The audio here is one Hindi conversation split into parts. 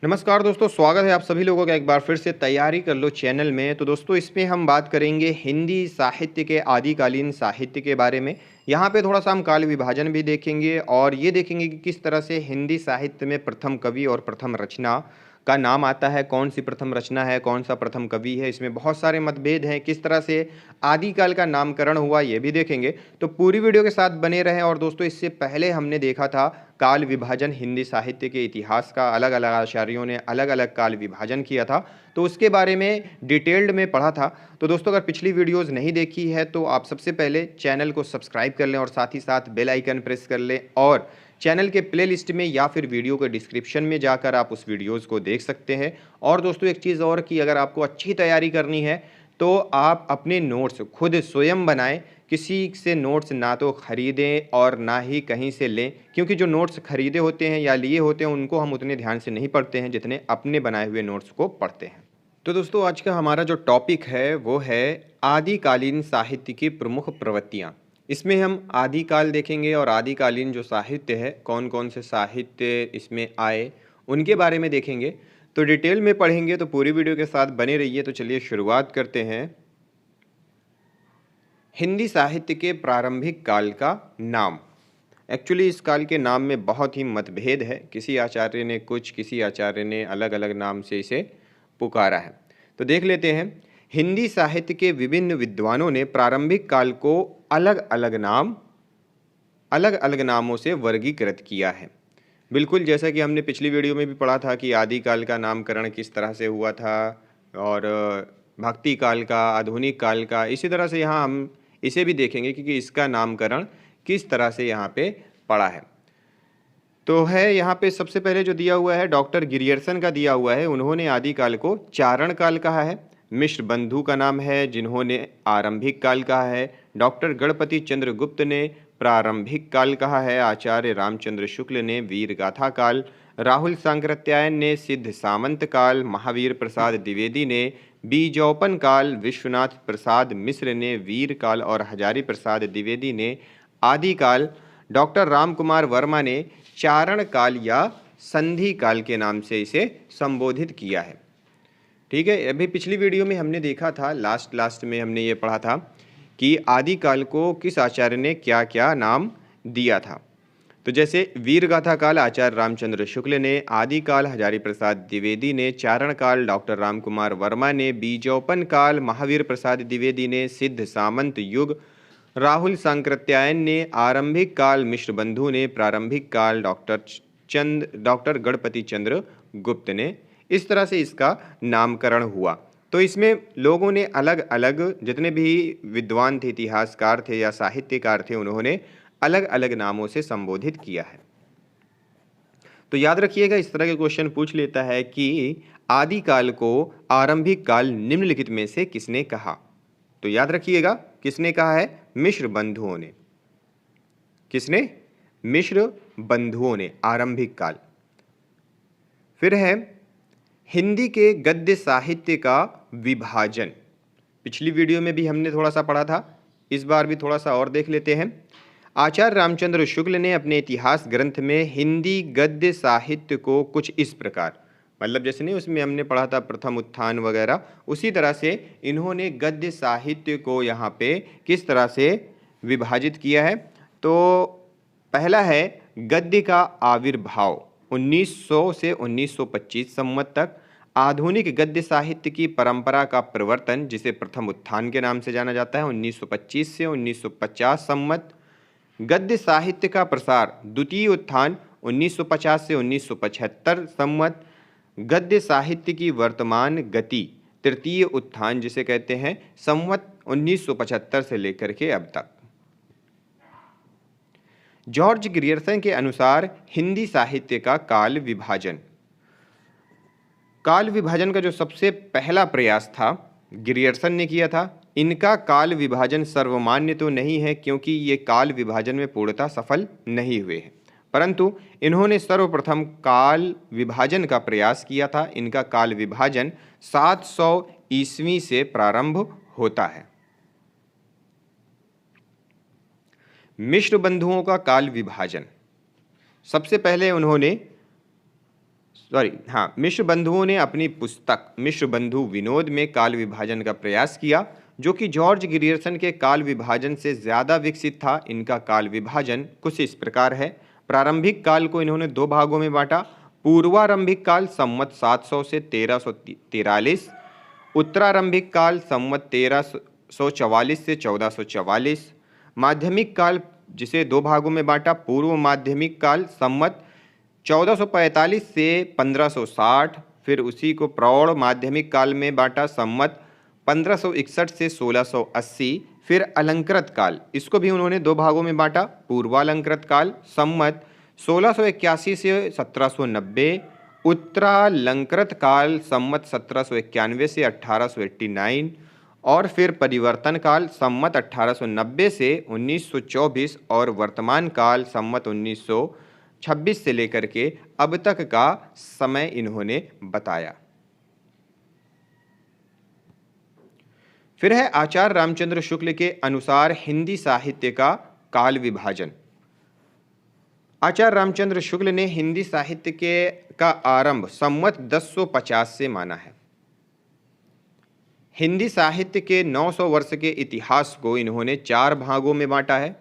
नमस्कार दोस्तों, स्वागत है आप सभी लोगों का एक बार फिर से तैयारी कर लो चैनल में। तो दोस्तों इसमें हम बात करेंगे हिंदी साहित्य के आदिकालीन साहित्य के बारे में। यहाँ पे थोड़ा सा हम काल विभाजन भी देखेंगे और ये देखेंगे कि किस तरह से हिंदी साहित्य में प्रथम कवि और प्रथम रचना का नाम आता है, कौन सी प्रथम रचना है, कौन सा प्रथम कवि है। इसमें बहुत सारे मतभेद हैं, किस तरह से आदिकाल का नामकरण हुआ ये भी देखेंगे। तो पूरी वीडियो के साथ बने रहें। और दोस्तों इससे पहले हमने देखा था काल विभाजन हिंदी साहित्य के इतिहास का, अलग अलग आचार्यों ने अलग अलग काल विभाजन किया था, तो उसके बारे में डिटेल्ड में पढ़ा था। तो दोस्तों अगर पिछली वीडियोस नहीं देखी है तो आप सबसे पहले चैनल को सब्सक्राइब कर लें और साथ ही साथ बेल आइकन प्रेस कर लें, और चैनल के प्लेलिस्ट में या फिर वीडियो के डिस्क्रिप्शन में जाकर आप उस वीडियोज़ को देख सकते हैं। और दोस्तों एक चीज़ और कि अगर आपको अच्छी तैयारी करनी है तो आप अपने नोट्स खुद स्वयं बनाएं, किसी से नोट्स ना तो ख़रीदें और ना ही कहीं से लें, क्योंकि जो नोट्स ख़रीदे होते हैं या लिए होते हैं उनको हम उतने ध्यान से नहीं पढ़ते हैं जितने अपने बनाए हुए नोट्स को पढ़ते हैं। तो दोस्तों आज का हमारा जो टॉपिक है वो है आदिकालीन साहित्य की प्रमुख प्रवृत्तियाँ। इसमें हम आदिकाल देखेंगे और आदिकालीन जो साहित्य है, कौन कौन से साहित्य इसमें आए उनके बारे में देखेंगे। तो डिटेल में पढ़ेंगे, तो पूरी वीडियो के साथ बने रहिए। तो चलिए शुरुआत करते हैं। हिंदी साहित्य के प्रारंभिक काल का नाम। एक्चुअली इस काल के नाम में बहुत ही मतभेद है, किसी आचार्य ने कुछ, किसी आचार्य ने अलग अलग नाम से इसे पुकारा है। तो देख लेते हैं। हिंदी साहित्य के विभिन्न विद्वानों ने प्रारंभिक काल को अलग अलग नामों से वर्गीकृत किया है। बिल्कुल जैसा कि हमने पिछली वीडियो में भी पढ़ा था कि आदिकाल का नामकरण किस तरह से हुआ था, और भक्ति काल का, आधुनिक काल का, इसी तरह से यहाँ हम इसे भी देखेंगे कि इसका नामकरण किस तरह से यहाँ पे पड़ा है। तो है यहाँ पे सबसे पहले जो दिया हुआ है डॉक्टर गिरियर्सन का दिया हुआ है। उन्होंने आदिकाल को चारण काल कहा है। मिश्र बंधु का नाम है जिन्होंने आरंभिक काल कहा है। डॉक्टर गणपति चंद्र गुप्त ने प्रारंभिक काल कहा है। आचार्य रामचंद्र शुक्ल ने वीर गाथा काल। राहुल सांकृत्यायन ने सिद्ध सामंत काल। महावीर प्रसाद द्विवेदी ने बीजोपन काल। विश्वनाथ प्रसाद मिश्र ने वीर काल और हजारी प्रसाद द्विवेदी ने आदिकाल। डॉक्टर राम कुमार वर्मा ने चारण काल या संधि काल के नाम से इसे संबोधित किया है। ठीक है, अभी पिछली वीडियो में हमने देखा था, लास्ट में हमने ये पढ़ा था कि आदिकाल को किस आचार्य ने क्या क्या नाम दिया था। तो जैसे वीर गाथा काल आचार्य रामचंद्र शुक्ल ने, आदिकाल हजारी प्रसाद द्विवेदी ने, चारण काल डॉक्टर राम कुमार वर्मा ने, बीजोपन काल महावीर प्रसाद द्विवेदी ने, सिद्ध सामंत युग राहुल सांकृत्यायन ने, आरंभिक काल मिश्र बंधु ने, प्रारंभिक काल डॉक्टर गणपति चंद्र गुप्त ने। इस तरह से इसका नामकरण हुआ। तो इसमें लोगों ने अलग अलग, जितने भी विद्वान थे, इतिहासकार थे या साहित्यकार थे, उन्होंने अलग अलग नामों से संबोधित किया है। तो याद रखिएगा, इस तरह के क्वेश्चन पूछ लेता है कि आदिकाल को आरंभिक काल निम्नलिखित में से किसने कहा। तो याद रखिएगा किसने कहा है, मिश्र बंधुओं ने। किसने? मिश्र बंधुओं ने आरंभिक काल। फिर है हिंदी के गद्य साहित्य का विभाजन। पिछली वीडियो में भी हमने थोड़ा सा पढ़ा था, इस बार भी थोड़ा सा और देख लेते हैं। आचार्य रामचंद्र शुक्ल ने अपने इतिहास ग्रंथ में हिंदी गद्य साहित्य को कुछ इस प्रकार, मतलब जैसे नहीं उसमें हमने पढ़ा था प्रथम उत्थान वगैरह, उसी तरह से इन्होंने गद्य साहित्य को यहाँ पे किस तरह से विभाजित किया है। तो पहला है गद्य का आविर्भाव 1900 से 1925 संवत तक। आधुनिक गद्य साहित्य की परंपरा का प्रवर्तन, जिसे प्रथम उत्थान के नाम से जाना जाता है, 1925 से 1950 संवत। गद्य साहित्य का प्रसार, द्वितीय उत्थान 1950 से 1975 संवत। गद्य साहित्य की वर्तमान गति, तृतीय उत्थान जिसे कहते हैं, संवत 1975 से लेकर के अब तक। जॉर्ज ग्रियर्सन के अनुसार हिंदी साहित्य का काल विभाजन। काल विभाजन का जो सबसे पहला प्रयास था ग्रियर्सन ने किया था। इनका काल विभाजन सर्वमान्य तो नहीं है क्योंकि ये काल विभाजन में पूर्णतः सफल नहीं हुए हैं, परंतु इन्होंने सर्वप्रथम काल विभाजन का प्रयास किया था। इनका काल विभाजन 700 ईस्वी से प्रारंभ होता है। मिश्र बंधुओं का काल विभाजन, सबसे पहले उन्होंने मिश्र बंधुओं ने अपनी पुस्तक मिश्र बंधु विनोद में काल विभाजन का प्रयास किया, जो कि जॉर्ज ग्रियर्सन के काल विभाजन से ज़्यादा विकसित था। इनका काल विभाजन कुछ इस प्रकार है। प्रारंभिक काल को इन्होंने दो भागों में बांटा। पूर्वारंभिक काल संवत 700 से 1343, उत्तरारंभिक काल संवत 1344 से 1444, माध्यमिक काल जिसे दो भागों में बांटा। पूर्व माध्यमिक काल संवत 1445 से 1560, फिर उसी को प्रौढ़ माध्यमिक काल में बांटा संवत 1561 से 1680, फिर अलंकृत काल, इसको भी उन्होंने दो भागों में बांटा। पूर्वालंकृत काल संवत 1681 से 1790, उत्तरालंकृत काल संवत 1791 से 1889, और फिर परिवर्तन काल संवत 1890 से 1924, और वर्तमान काल संवत 1926 से लेकर के अब तक का समय इन्होंने बताया। फिर है आचार्य रामचंद्र शुक्ल के अनुसार हिंदी साहित्य का काल विभाजन। आचार्य रामचंद्र शुक्ल ने हिंदी साहित्य का आरंभ संवत 1050 से माना है। हिंदी साहित्य के 900 वर्ष के इतिहास को इन्होंने 4 भागों में बांटा है।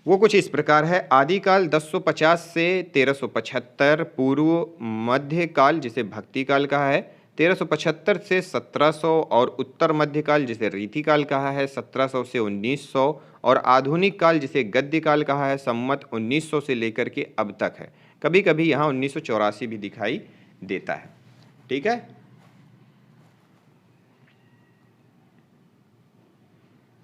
वो कुछ इस प्रकार है। आदिकाल 1050 से 1375, पूर्व मध्यकाल जिसे भक्ति काल कहा है 1375 से 1700, और उत्तर मध्यकाल जिसे रीतिकाल कहा है 1700 से 1900, और आधुनिक काल जिसे गद्य काल कहा है संवत 1900 से लेकर के अब तक है। कभी कभी यहाँ 1984 भी दिखाई देता है। ठीक है।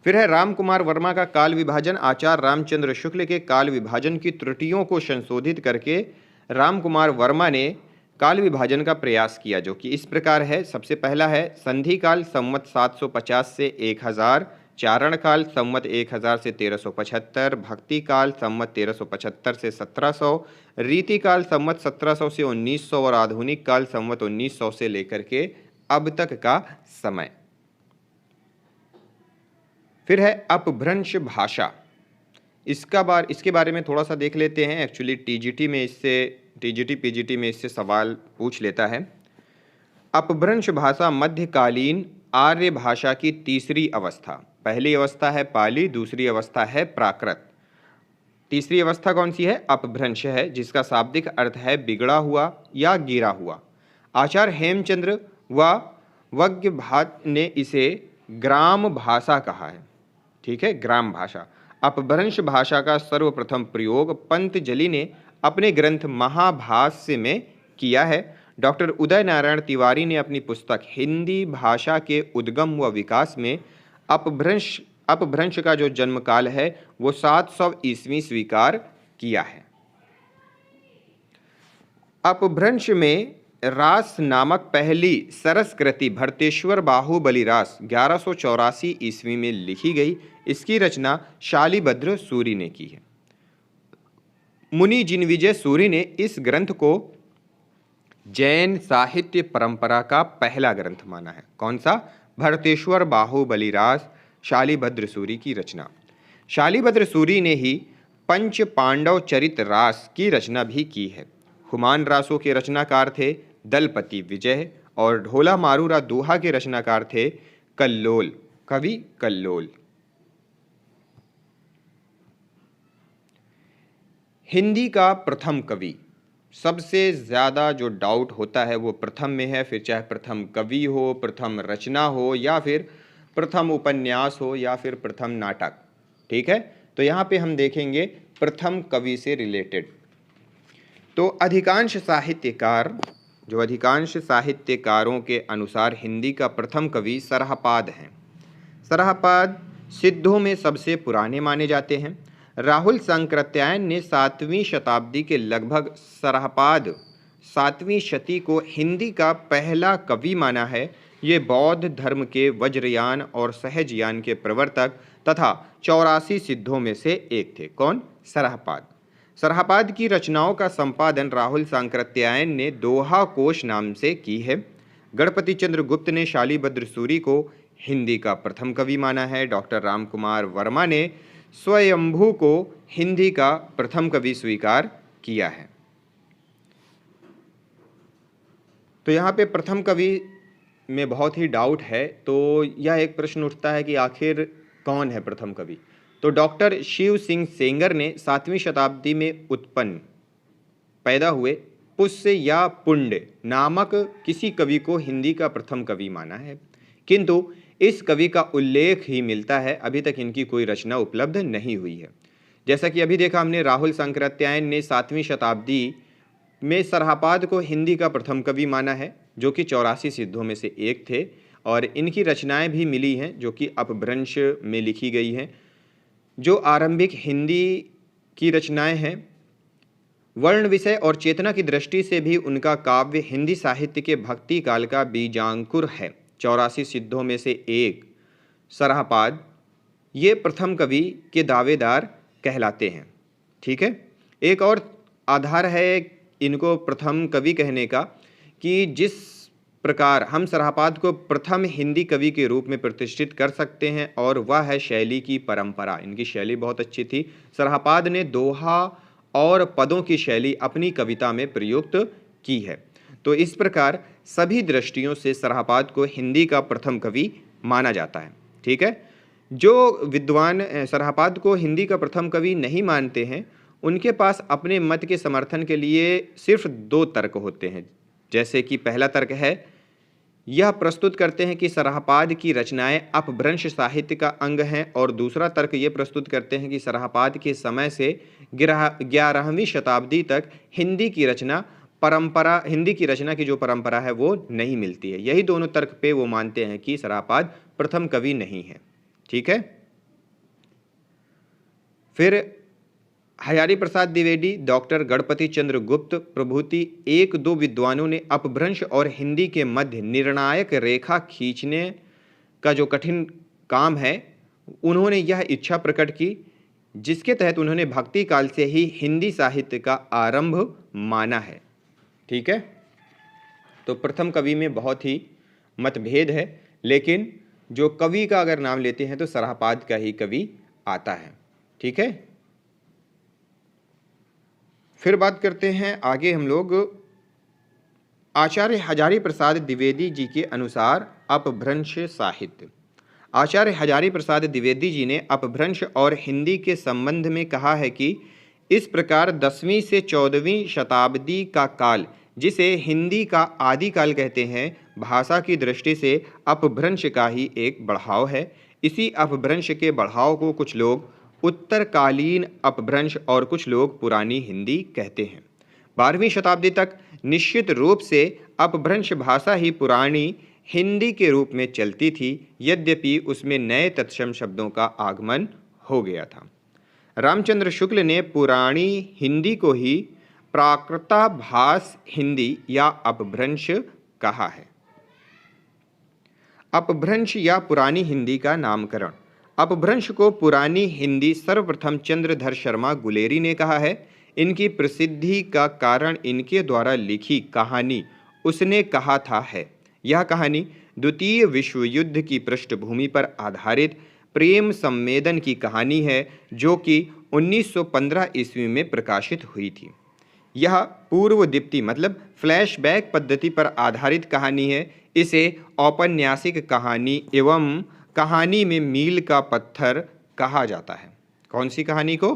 फिर है रामकुमार वर्मा का काल विभाजन। आचार्य रामचंद्र शुक्ल के काल विभाजन की त्रुटियों को संशोधित करके रामकुमार वर्मा ने काल विभाजन का प्रयास किया, जो कि इस प्रकार है। सबसे पहला है संधि काल संवत 750 से 1000, चारण काल संवत 1000 से 1375, भक्ति काल संवत 1375 से 1700, रीति काल संवत 1700 से 1900, और आधुनिक काल संवत 1900 से लेकर के अब तक का समय। फिर है अपभ्रंश भाषा। इसके बारे में थोड़ा सा देख लेते हैं। एक्चुअली टीजीटी पीजीटी में इससे सवाल पूछ लेता है। अपभ्रंश भाषा मध्यकालीन आर्य भाषा की तीसरी अवस्था। पहली अवस्था है पाली, दूसरी अवस्था है प्राकृत, तीसरी अवस्था कौन सी है? अपभ्रंश है, जिसका शाब्दिक अर्थ है बिगड़ा हुआ या गिरा हुआ। आचार्य हेमचंद्र व वज्ञभात ने इसे ग्राम भाषा कहा है। ठीक है, ग्राम भाषा। अपभ्रंश भाषा का सर्वप्रथम प्रयोग पंतजलि ने अपने ग्रंथ महाभाष्य में किया है। डॉक्टर उदय नारायण तिवारी ने अपनी पुस्तक हिंदी भाषा के उद्गम व विकास में अपभ्रंश का जो जन्म काल है वो 700 ईस्वी स्वीकार किया है। अपभ्रंश में रास नामक पहली सरस कृति भरतेश्वर बाहुबली रास 1184 ईस्वी में लिखी गई। इसकी रचना शालिभद्र सूरि ने की है। मुनि जिनविजय सूरि ने इस ग्रंथ को जैन साहित्य परंपरा का पहला ग्रंथ माना है। कौन सा? भरतेश्वर बाहुबली रास, शालिभद्र सूरि की रचना। शालिभद्र सूरि ने ही पंच पांडव चरित रास की रचना भी की है। हुमान रासों के रचनाकार थे दलपति विजय, और ढोला मारूरा दोहा के रचनाकार थे कल्लोल, कवि कल्लोल। हिंदी का प्रथम कवि, सबसे ज़्यादा जो डाउट होता है वो प्रथम में है। फिर चाहे प्रथम कवि हो, प्रथम रचना हो, या फिर प्रथम उपन्यास हो, या फिर प्रथम नाटक। ठीक है, तो यहाँ पे हम देखेंगे प्रथम कवि से रिलेटेड। तो अधिकांश साहित्यकारों के अनुसार हिंदी का प्रथम कवि सरहपाद हैं। सरहपाद सिद्धों में सबसे पुराने माने जाते हैं। राहुल सांकृत्यायन ने 7वीं शताब्दी के लगभग सरहपाद 7वीं शती को हिंदी का पहला कवि माना है। ये बौद्ध धर्म के वज्रयान और सहजयान के प्रवर्तक तथा 84 सिद्धों में से एक थे। कौन? सरहपाद। सरहपाद की रचनाओं का संपादन राहुल सांकृत्यायन ने दोहा कोश नाम से की है। गणपति चंद्र गुप्त ने शालिभद्र सूरि को हिंदी का प्रथम कवि माना है। डॉक्टर रामकुमार वर्मा ने स्वयंभू को हिंदी का प्रथम कवि स्वीकार किया है। तो यहाँ पे प्रथम कवि में बहुत ही डाउट है, तो यह एक प्रश्न उठता है कि आखिर कौन है प्रथम कवि। तो डॉक्टर शिव सिंह सेंगर ने 7वीं शताब्दी में उत्पन्न पैदा हुए पुष्य या पुण्य नामक किसी कवि को हिंदी का प्रथम कवि माना है, किंतु इस कवि का उल्लेख ही मिलता है, अभी तक इनकी कोई रचना उपलब्ध नहीं हुई है। जैसा कि अभी देखा हमने, राहुल सांकृत्यायन ने 7वीं शताब्दी में सरहापाद को हिंदी का प्रथम कवि माना है, जो कि 84 सिद्धों में से एक थे, और इनकी रचनाएं भी मिली हैं जो कि अपभ्रंश में लिखी गई हैं। जो आरंभिक हिंदी की रचनाएं हैं, वर्ण विषय और चेतना की दृष्टि से भी उनका काव्य हिंदी साहित्य के भक्ति काल का बीजांकुर है। 84 सिद्धों में से एक सरहापाद ये प्रथम कवि के दावेदार कहलाते हैं। ठीक है, एक और आधार है इनको प्रथम कवि कहने का कि जिस प्रकार हम सरहापाद को प्रथम हिंदी कवि के रूप में प्रतिष्ठित कर सकते हैं, और वह है शैली की परंपरा। इनकी शैली बहुत अच्छी थी। सरहापाद ने दोहा और पदों की शैली अपनी कविता में प्रयुक्त की है। तो इस प्रकार सभी दृष्टियों से सरहापाद को हिंदी का प्रथम कवि माना जाता है। ठीक है, जो विद्वान सरहापाद को हिंदी का प्रथम कवि नहीं मानते हैं, उनके पास अपने मत के समर्थन के लिए सिर्फ 2 तर्क होते हैं। जैसे कि पहला तर्क है, यह प्रस्तुत करते हैं कि सरहापाद की रचनाएं अपभ्रंश साहित्य का अंग हैं, और दूसरा तर्क ये प्रस्तुत करते हैं कि सरहापाद के समय से 11वीं शताब्दी तक हिंदी की रचना की जो परंपरा है वो नहीं मिलती है। यही दोनों तर्क पे वो मानते हैं कि सरहापाद प्रथम कवि नहीं है। ठीक है, फिर हजारी प्रसाद द्विवेदी, डॉक्टर गणपति चंद्र गुप्त प्रभृति 1-2 विद्वानों ने अपभ्रंश और हिंदी के मध्य निर्णायक रेखा खींचने का जो कठिन काम है, उन्होंने यह इच्छा प्रकट की, जिसके तहत उन्होंने भक्ति काल से ही हिंदी साहित्य का आरंभ माना है। ठीक है, तो प्रथम कवि में बहुत ही मतभेद है, लेकिन जो कवि का अगर नाम लेते हैं तो सरहापाद का ही कवि आता है। ठीक है, फिर बात करते हैं आगे हम लोग आचार्य हजारी प्रसाद द्विवेदी जी के अनुसार अपभ्रंश साहित्य। आचार्य हजारी प्रसाद द्विवेदी जी ने अपभ्रंश और हिंदी के संबंध में कहा है कि इस प्रकार 10वीं से 14वीं शताब्दी का काल, जिसे हिंदी का आदि काल कहते हैं, भाषा की दृष्टि से अपभ्रंश का ही एक बढ़ाव है। इसी अपभ्रंश के बढ़ाव को कुछ लोग उत्तरकालीन अपभ्रंश और कुछ लोग पुरानी हिंदी कहते हैं। 12वीं शताब्दी तक निश्चित रूप से अपभ्रंश भाषा ही पुरानी हिंदी के रूप में चलती थी, यद्यपि उसमें नए तत्सम शब्दों का आगमन हो गया था। रामचंद्र शुक्ल ने पुरानी हिंदी को ही प्राकृताभास हिंदी या अपभ्रंश कहा है। अपभ्रंश या पुरानी हिंदी का नामकरण। अपभ्रंश को पुरानी हिंदी सर्वप्रथम चंद्रधर शर्मा गुलेरी ने कहा है। इनकी प्रसिद्धि का कारण इनके द्वारा लिखी कहानी उसने कहा था है। यह कहानी द्वितीय विश्व युद्ध की पृष्ठभूमि पर आधारित प्रेम संवेदन की कहानी है, जो कि 1915 ईस्वी में प्रकाशित हुई थी। यह पूर्वदीप्ति मतलब फ्लैशबैक पद्धति पर आधारित कहानी है। इसे औपन्यासिक कहानी एवं कहानी में मील का पत्थर कहा जाता है। कौन सी कहानी को?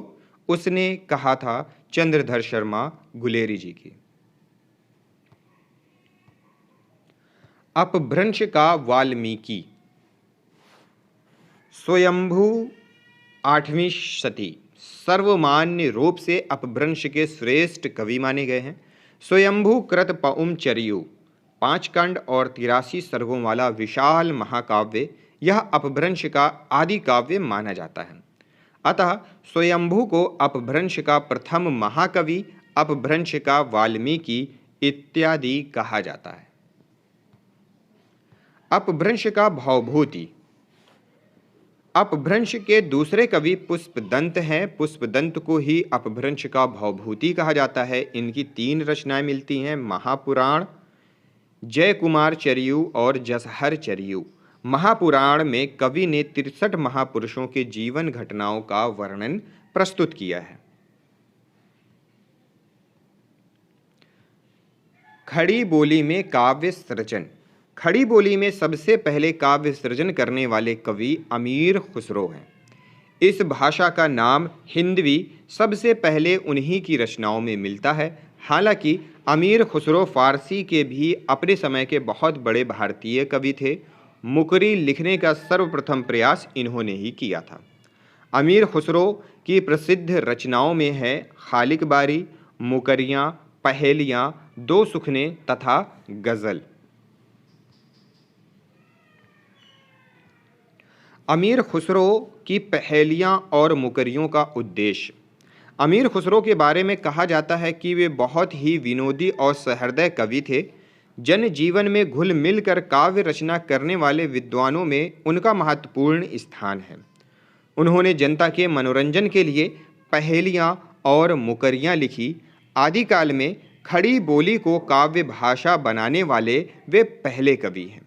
उसने कहा था चंद्रधर शर्मा गुलेरी जी की। अपभ्रंश का वाल्मीकि स्वयंभू 8वीं शती सर्वमान्य रूप से अपभ्रंश के श्रेष्ठ कवि माने गए हैं। स्वयंभू कृत पउम चरियु 5 खंड और 83 सर्गों वाला विशाल महाकाव्य यह अपभ्रंश का आदि काव्य माना जाता है। अतः स्वयंभू को अपभ्रंश का प्रथम महाकवि, अपभ्रंश का वाल्मीकि इत्यादि कहा जाता है। अपभ्रंश का भावभूति। अपभ्रंश के दूसरे कवि पुष्पदंत हैं। पुष्पदंत को ही अपभ्रंश का भावभूति कहा जाता है। इनकी 3 रचनाएं मिलती हैं, महापुराण, जय कुमार चरियु और जसहर चरियु। महापुराण में कवि ने 63 महापुरुषों के जीवन घटनाओं का वर्णन प्रस्तुत किया है। खड़ी बोली में काव्य सृजन। खड़ी बोली में सबसे पहले काव्य सृजन करने वाले कवि अमीर खुसरो हैं। इस भाषा का नाम हिंदवी सबसे पहले उन्हीं की रचनाओं में मिलता है। हालांकि अमीर खुसरो फारसी के भी अपने समय के बहुत बड़े भारतीय कवि थे। मुकरी लिखने का सर्वप्रथम प्रयास इन्होंने ही किया था। अमीर खुसरो की प्रसिद्ध रचनाओं में है खालिक बारी, मुकरियाँ, पहेलियाँ, दो सुखने तथा गज़ल। अमीर खुसरो की पहेलियाँ और मुकरियों का उद्देश्य। अमीर खुसरो के बारे में कहा जाता है कि वे बहुत ही विनोदी और सहृदय कवि थे। जन जीवन में घुल मिल कर काव्य रचना करने वाले विद्वानों में उनका महत्वपूर्ण स्थान है। उन्होंने जनता के मनोरंजन के लिए पहेलियाँ और मुकरियाँ लिखी। आदिकाल में खड़ी बोली को काव्य भाषा बनाने वाले वे पहले कवि हैं।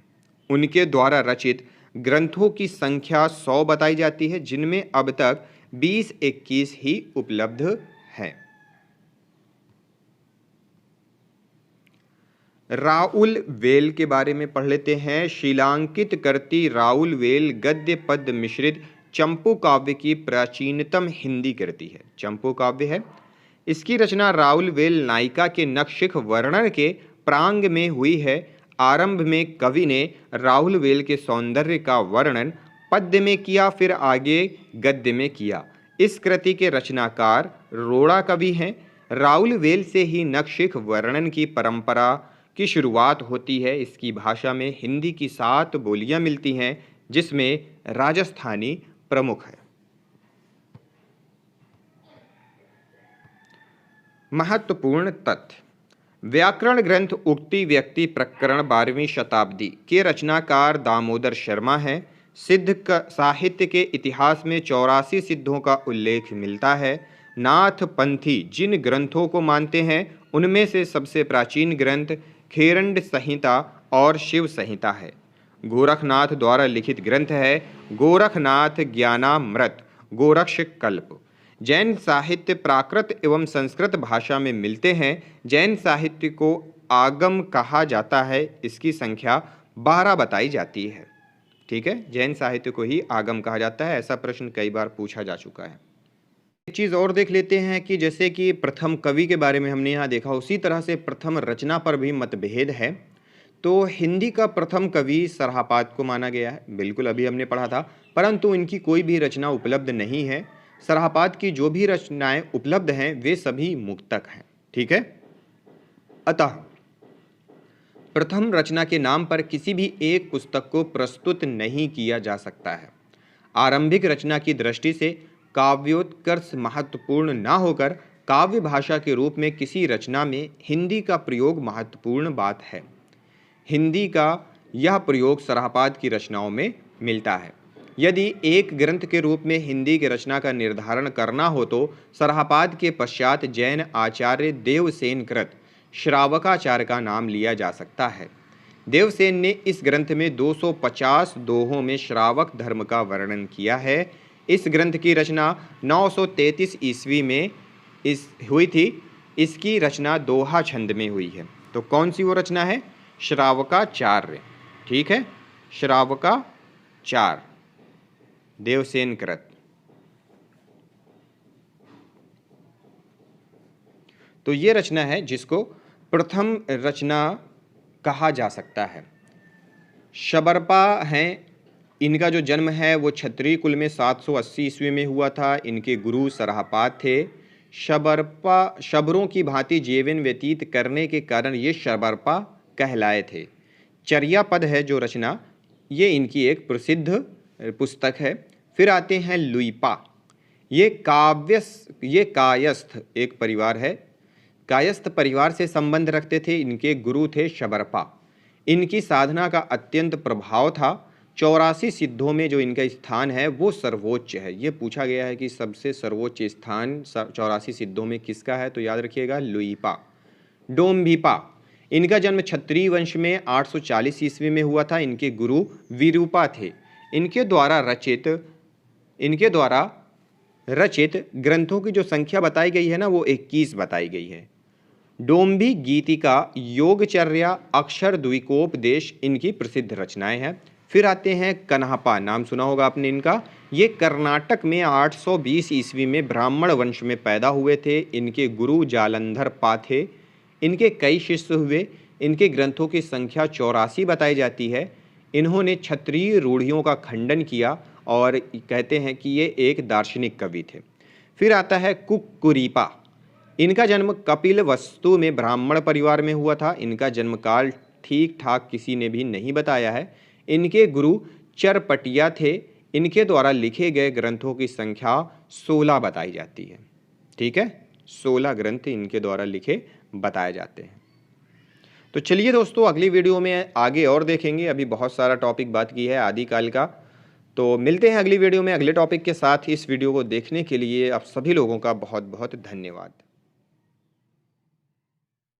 उनके द्वारा रचित ग्रंथों की संख्या 100 बताई जाती है, जिनमें अब तक 20-21 ही उपलब्ध हैं। राउल वेल के बारे में पढ़ लेते हैं। शीलांकित करती राउल वेल गद्य पद मिश्रित चंपू काव्य की प्राचीनतम हिंदी कृति है। चंपू काव्य है। इसकी रचना राउल वेल नायिका के नखशिख वर्णन के प्रांग में हुई है। आरंभ में कवि ने राउल वेल के सौंदर्य का वर्णन पद्य में किया, फिर आगे गद्य में किया। इस कृति के रचनाकार रोड़ा कवि हैं। राउल वेल से ही नखशिख वर्णन की परंपरा की शुरुआत होती है। इसकी भाषा में हिंदी की 7 बोलियां मिलती हैं, जिसमें राजस्थानी प्रमुख है। महत्वपूर्ण तथ्य। व्याकरण ग्रंथ उक्ति व्यक्ति प्रकरण 12वीं शताब्दी के रचनाकार दामोदर शर्मा हैं। सिद्ध साहित्य के इतिहास में 84 सिद्धों का उल्लेख मिलता है। नाथ पंथी जिन ग्रंथों को मानते हैं उनमें से सबसे प्राचीन ग्रंथ खेरंड संहिता और शिव संहिता है। गोरखनाथ द्वारा लिखित ग्रंथ है गोरखनाथ ज्ञानामृत गोरक्ष कल्प। जैन साहित्य प्राकृत एवं संस्कृत भाषा में मिलते हैं। जैन साहित्य को आगम कहा जाता है। इसकी संख्या 12 बताई जाती है। ठीक है, जैन साहित्य को ही आगम कहा जाता है। ऐसा प्रश्न कई बार पूछा जा चुका है। एक चीज़ और देख लेते हैं कि जैसे कि प्रथम कवि के बारे में हमने यहाँ देखा, उसी तरह से प्रथम रचना पर भी मतभेद है। तो हिंदी का प्रथम कवि सरहापाद को माना गया है, बिल्कुल अभी हमने पढ़ा था, परंतु इनकी कोई भी रचना उपलब्ध नहीं है। सरहापाद की जो भी रचनाएं उपलब्ध हैं वे सभी मुक्तक हैं। ठीक है, अतः प्रथम रचना के नाम पर किसी भी एक पुस्तक को प्रस्तुत नहीं किया जा सकता है। आरंभिक रचना की दृष्टि से काव्योत्कर्ष महत्वपूर्ण न होकर काव्य भाषा के रूप में किसी रचना में हिंदी का प्रयोग महत्वपूर्ण बात है। हिंदी का यह प्रयोग सरहापाद की रचनाओं में मिलता है। यदि एक ग्रंथ के रूप में हिंदी की रचना का निर्धारण करना हो तो सरहापाद के पश्चात जैन आचार्य देवसेन कृत श्रावकाचार्य का नाम लिया जा सकता है। देवसेन ने इस ग्रंथ में 250 दोहों में श्रावक धर्म का वर्णन किया है। इस ग्रंथ की रचना 933 ईस्वी में हुई थी। इसकी रचना दोहा छंद में हुई है। तो कौन सी वो रचना है? श्रावकाचार्य। ठीक है, श्रावकाचार्य देवसेन कृत। तो ये रचना है जिसको प्रथम रचना कहा जा सकता है। शबरपा हैं, इनका जो जन्म है वो क्षत्रिय कुल में 780 ईस्वी में हुआ था। इनके गुरु सरहापाद थे। शबरों की भांति जीवन व्यतीत करने के कारण ये शबरपा कहलाए थे। चर्या पद है जो रचना, ये इनकी एक प्रसिद्ध पुस्तक है। फिर आते हैं लुइपा। ये कायस्थ एक परिवार है। कायस्थ परिवार से संबंध रखते थे। इनके गुरु थे शबरपा। इनकी साधना का अत्यंत प्रभाव था। 84 सिद्धों में जो इनका स्थान है वो सर्वोच्च है। ये पूछा गया है कि सबसे सर्वोच्च स्थान 84 सिद्धों में किसका है, तो याद रखिएगा लुइपा। डोम्भिपा, इनका जन्म क्षत्रिय वंश में 840 ईस्वी में हुआ था। इनके गुरु विरूपा थे। इनके द्वारा रचित ग्रंथों की जो संख्या बताई गई है ना वो 21 बताई गई है। डोम्बी गीतिका, योगचर्या, अक्षर द्विकोपदेश इनकी प्रसिद्ध रचनाएं हैं। फिर आते हैं कन्हप्पा, नाम सुना होगा आपने इनका। ये कर्नाटक में 820 ईस्वी में ब्राह्मण वंश में पैदा हुए थे। इनके गुरु जालंधर पा थे। इनके कई शिष्य हुए। इनके ग्रंथों की संख्या 84 बताई जाती है। इन्होंने क्षत्रिय रूढ़ियों का खंडन किया और कहते हैं कि ये एक दार्शनिक कवि थे। फिर आता है कुक्कुरीपा। इनका जन्म कपिलवस्तु में ब्राह्मण परिवार में हुआ था। इनका जन्मकाल ठीक ठाक किसी ने भी नहीं बताया है। इनके गुरु चरपटिया थे। इनके द्वारा लिखे गए ग्रंथों की संख्या 16 बताई जाती है। ठीक है, 16 ग्रंथ इनके द्वारा लिखे बताए जाते हैं। तो चलिए दोस्तों, अगली वीडियो में आगे और देखेंगे। अभी बहुत सारा टॉपिक बात की है आदिकाल का। तो मिलते हैं अगली वीडियो में अगले टॉपिक के साथ। इस वीडियो को देखने के लिए आप सभी लोगों का बहुत बहुत धन्यवाद।